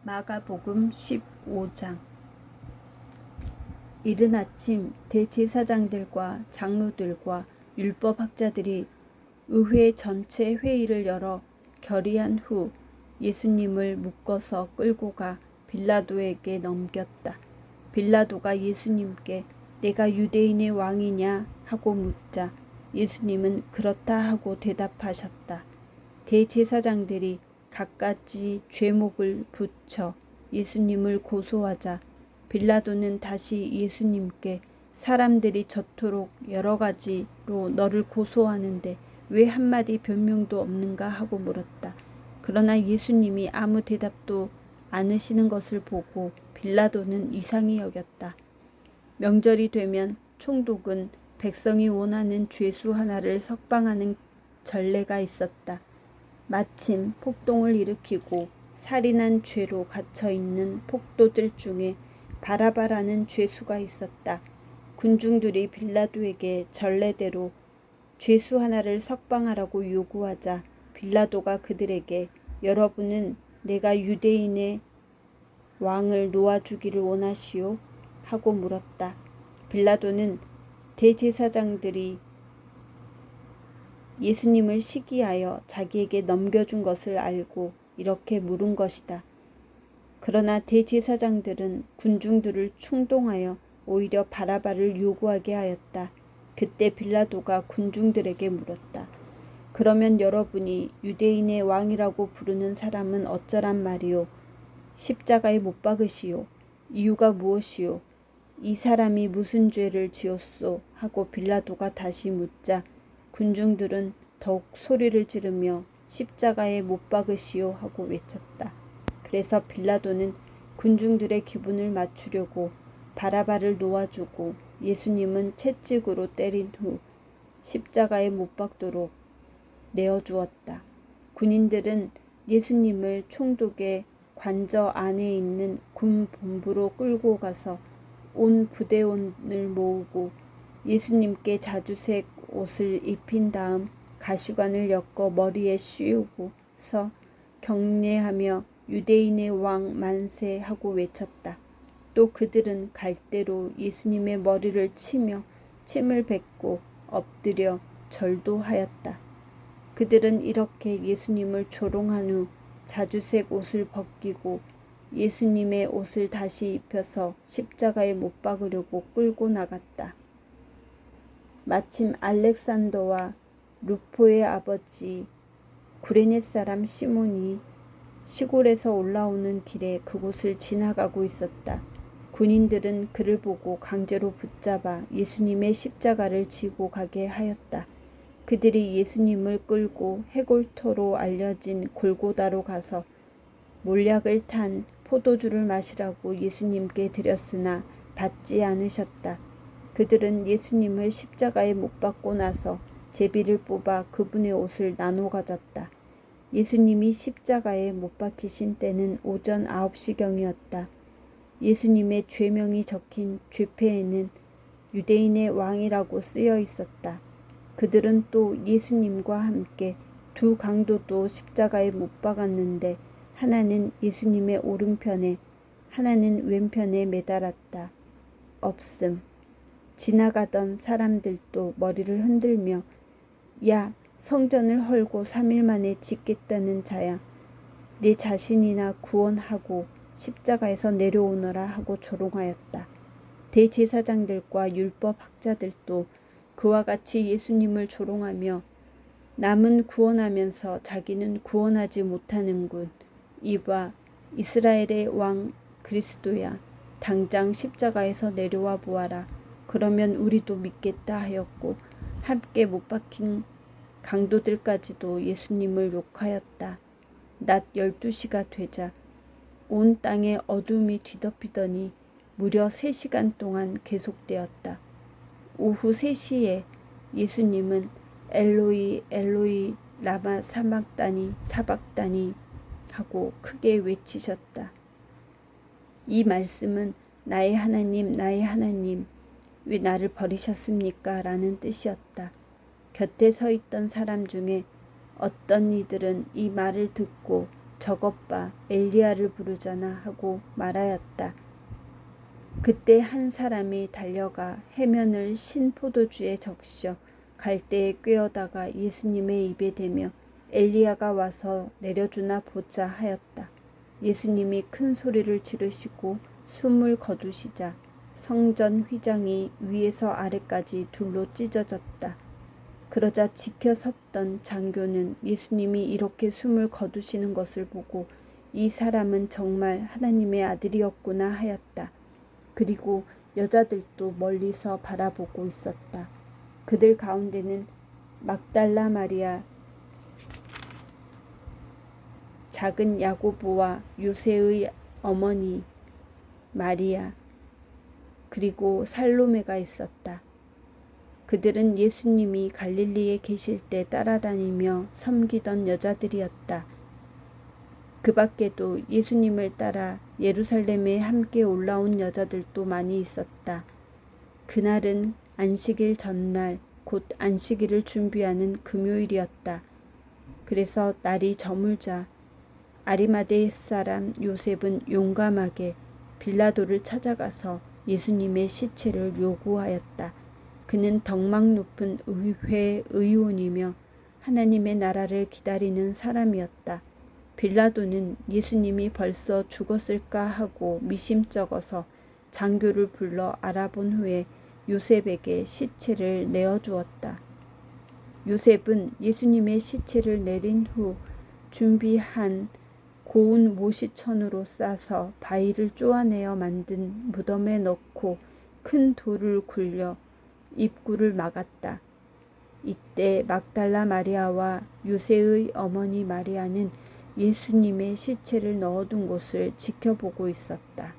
마가복음 15장. 이른 아침 대제사장들과 장로들과 율법학자들이 의회 전체 회의를 열어 결의한 후 예수님을 묶어서 끌고 가 빌라도에게 넘겼다. 빌라도가 예수님께 내가 유대인의 왕이냐 하고 묻자 예수님은 그렇다 하고 대답하셨다. 대제사장들이 갖가지 죄목을 붙여 예수님을 고소하자 빌라도는 다시 예수님께 사람들이 저토록 여러 가지로 너를 고소하는데 왜 한마디 변명도 없는가 하고 물었다. 그러나 예수님이 아무 대답도 않으시는 것을 보고 빌라도는 이상히 여겼다. 명절이 되면 총독은 백성이 원하는 죄수 하나를 석방하는 전례가 있었다. 마침 폭동을 일으키고 살인한 죄로 갇혀있는 폭도들 중에 바라바라는 죄수가 있었다. 군중들이 빌라도에게 전례대로 죄수 하나를 석방하라고 요구하자 빌라도가 그들에게 여러분은 내가 유대인의 왕을 놓아주기를 원하시오? 하고 물었다. 빌라도는 대제사장들이 예수님을 시기하여 자기에게 넘겨준 것을 알고 이렇게 물은 것이다. 그러나 대제사장들은 군중들을 충동하여 오히려 바라바를 요구하게 하였다. 그때 빌라도가 군중들에게 물었다. 그러면 여러분이 유대인의 왕이라고 부르는 사람은 어쩌란 말이오? 십자가에 못 박으시오. 이유가 무엇이오? 이 사람이 무슨 죄를 지었소? 하고 빌라도가 다시 묻자 군중들은 더욱 소리를 지르며 십자가에 못 박으시오 하고 외쳤다. 그래서 빌라도는 군중들의 기분을 맞추려고 바라바를 놓아주고 예수님은 채찍으로 때린 후 십자가에 못 박도록 내어주었다. 군인들은 예수님을 총독의 관저 안에 있는 군 본부로 끌고 가서 온 부대원을 모으고 예수님께 자주색 옷을 입힌 다음 가시관을 엮어 머리에 씌우고서 경례하며 유대인의 왕 만세 하고 외쳤다. 또 그들은 갈대로 예수님의 머리를 치며 침을 뱉고 엎드려 절도하였다. 그들은 이렇게 예수님을 조롱한 후 자주색 옷을 벗기고 예수님의 옷을 다시 입혀서 십자가에 못 박으려고 끌고 나갔다. 마침 알렉산더와 루포의 아버지 구레네 사람 시몬이 시골에서 올라오는 길에 그곳을 지나가고 있었다. 군인들은 그를 보고 강제로 붙잡아 예수님의 십자가를 지고 가게 하였다. 그들이 예수님을 끌고 해골토로 알려진 골고다로 가서 몰약을 탄 포도주를 마시라고 예수님께 드렸으나 받지 않으셨다. 그들은 예수님을 십자가에 못 박고 나서 제비를 뽑아 그분의 옷을 나눠 가졌다. 예수님이 십자가에 못 박히신 때는 오전 9시경이었다. 예수님의 죄명이 적힌 죄패에는 유대인의 왕이라고 쓰여 있었다. 그들은 또 예수님과 함께 두 강도도 십자가에 못 박았는데 하나는 예수님의 오른편에 하나는 왼편에 매달았다. 없음. 지나가던 사람들도 머리를 흔들며 야, 성전을 헐고 3일 만에 짓겠다는 자야. 내 자신이나 구원하고 십자가에서 내려오너라 하고 조롱하였다. 대제사장들과 율법학자들도 그와 같이 예수님을 조롱하며 남은 구원하면서 자기는 구원하지 못하는군. 이봐, 이스라엘의 왕 그리스도야. 당장 십자가에서 내려와 보아라. 그러면 우리도 믿겠다 하였고 함께 못 박힌 강도들까지도 예수님을 욕하였다. 낮 12시가 되자 온 땅에 어둠이 뒤덮이더니 무려 3시간 동안 계속되었다. 오후 3시에 예수님은 엘로이 엘로이 라마 사박다니 하고 크게 외치셨다. 이 말씀은 나의 하나님 왜 나를 버리셨습니까? 라는 뜻이었다. 곁에 서 있던 사람 중에 어떤 이들은 이 말을 듣고 저것 봐, 엘리야를 부르잖아 하고 말하였다. 그때 한 사람이 달려가 해면을 신 포도주에 적셔 갈대에 꿰어다가 예수님의 입에 대며 엘리야가 와서 내려주나 보자 하였다. 예수님이 큰 소리를 지르시고 숨을 거두시자 성전 휘장이 위에서 아래까지 둘로 찢어졌다. 그러자 지켜 섰던 장교는 예수님이 이렇게 숨을 거두시는 것을 보고 이 사람은 정말 하나님의 아들이었구나 하였다. 그리고 여자들도 멀리서 바라보고 있었다. 그들 가운데는 막달라 마리아, 작은 야고보와 요새의 어머니 마리아, 그리고 살로메가 있었다. 그들은 예수님이 갈릴리에 계실 때 따라다니며 섬기던 여자들이었다. 그 밖에도 예수님을 따라 예루살렘에 함께 올라온 여자들도 많이 있었다. 그날은 안식일 전날, 곧 안식일을 준비하는 금요일이었다. 그래서 날이 저물자 아리마대 사람 요셉은 용감하게 빌라도를 찾아가서 예수님의 시체를 요구하였다. 그는 덕망 높은 의회 의원이며 하나님의 나라를 기다리는 사람이었다. 빌라도는 예수님이 벌써 죽었을까 하고 미심쩍어서 장교를 불러 알아본 후에 요셉에게 시체를 내어주었다. 요셉은 예수님의 시체를 내린 후 준비한 고운 모시천으로 싸서 바위를 쪼아내어 만든 무덤에 넣고 큰 돌을 굴려 입구를 막았다. 이때 막달라 마리아와 요새의 어머니 마리아는 예수님의 시체를 넣어둔 곳을 지켜보고 있었다.